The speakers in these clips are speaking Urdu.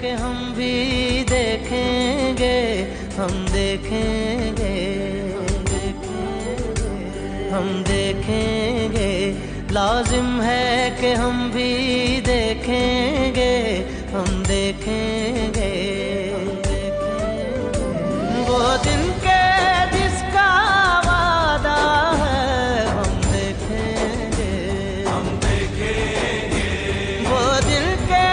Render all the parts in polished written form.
کہ ہم بھی دیکھیں گے، ہم دیکھیں گے، ہم دیکھیں گے، لازم ہے کہ ہم بھی دیکھیں گے، ہم دیکھیں گے وہ دن کے جس کا وعدہ ہے، ہم دیکھیں گے، ہم دیکھیں گے وہ دن کے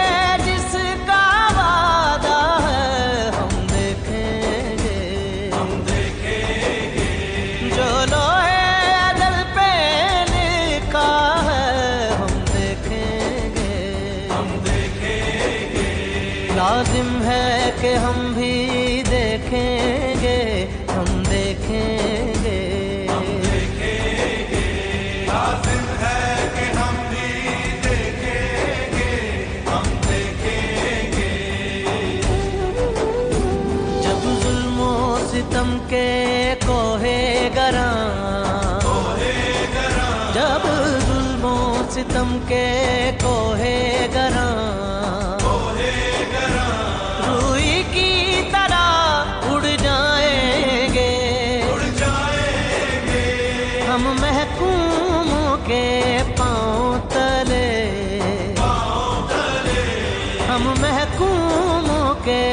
جس کا وعدہ ہے، ہم دیکھیں گے، ہم دیکھیں گے جو لوہے اجل پہ لکھا ہے، ہم دیکھیں گے، ہم دیکھیں گے لازم ہے کہ ہم بھی دیکھیں گے، ہم دیکھیں گے، ہم دیکھیں گے لازم ہے کہ ہم بھی دیکھیں گے، ہم دیکھیں گے جب ظلم و ستم کے کوہے گراں، جب ظلم و ستم کے کوہے گراں روئی کی طرح اڑ جائیں گے، ہم محکوموں کے پاؤں تلے، ہم محکوموں کے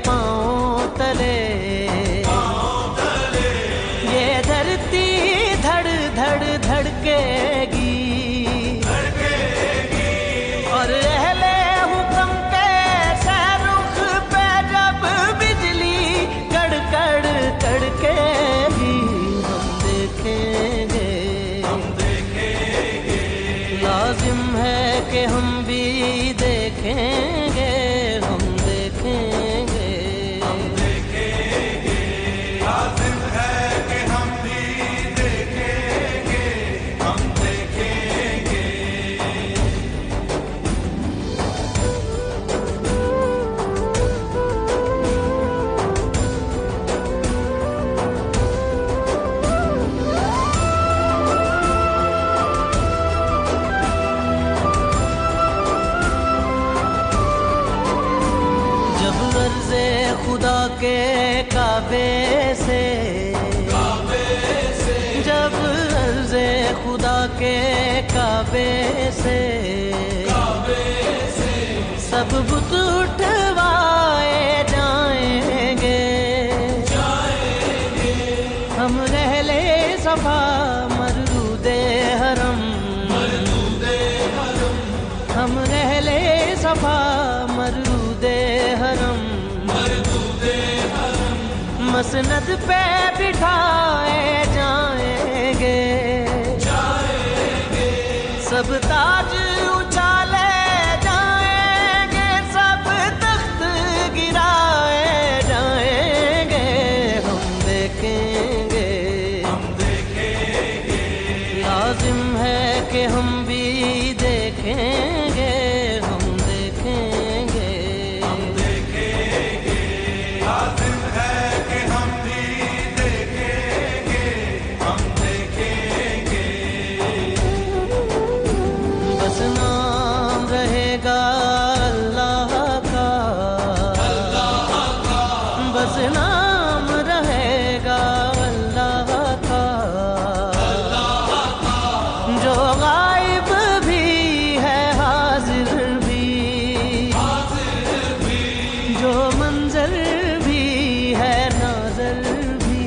پاؤں تلے، یہ دھرتی دھڑ دھڑ دھڑکے گی، اور اہل حکم کے سرخ پہ جب بجلی کڑ کڑ کڑکے گی، ہم دیکھیں گے، ہم دیکھیں گے لازم ہے کہ ہم بھی دیکھیں گے، ہم دیکھیں گے، ہم دیکھیں گے لازم ہے کہ ہم بھی دیکھیں گے، ہم دیکھیں گے جب عرض خدا کے کعبے سے، جب عرض خدا کے کعبے سے سب بت اٹھوائے جائیں گے، ہم اہل صفا مرود حرم، ہم اہل صفا مرود حرم مسند پہ بٹھائے جائیں گے، سب تاج اچھالے جائیں گے، سب تخت گرائے جائیں گے، ہم دیکھیں گے، ہم دیکھیں گے لازم ہے کہ ہم بھی دیکھیں گے، ہم دیکھیں گے، ہم دیکھیں گے لازم ہے کہ ہم بھی دیکھیں گے، ہم دیکھیں گے بس نام رہے گا اللہ کا، بس نام رہے گا اللہ کا، جو غائب بھی ہے حاضر بھی، جو منظر بھی ہے ناظر بھی،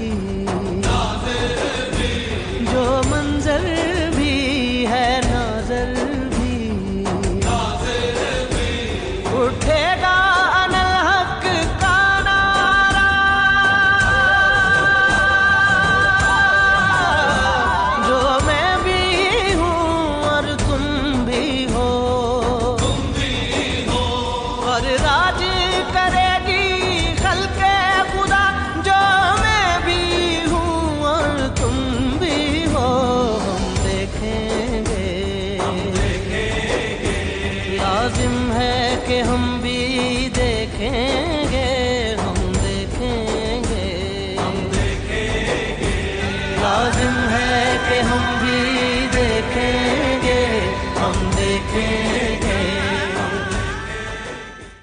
جو منظر بھی ہے ناظر بھی، اٹھے گا انالحق کا نعرہ، جو میں بھی ہوں اور تم بھی ہو، اور راج کرے گی خلق خدا، جو میں بھی ہوں اور تم بھی ہو، ہم دیکھیں گے، لازم ہے کہ ہم بھی دیکھیں گے، ہم دیکھیں گے، لازم ہے کہ ہم بھی دیکھیں گے، ہم دیکھیں